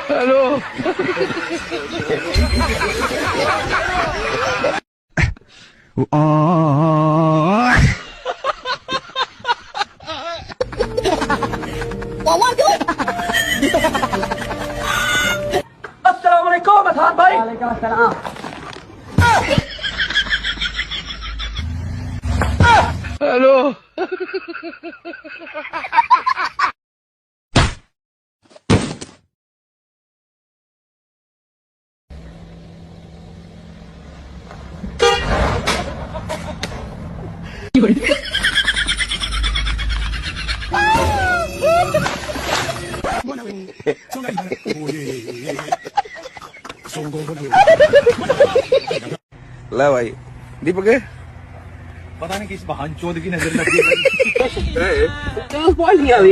Hello अस्सलाम वालेकुम असान भाई। वालेकुम अस्सलाम। हेलो ला भाई दीपक पता नहीं किस बहन चोद की नजर लगी है। नहीं आ रही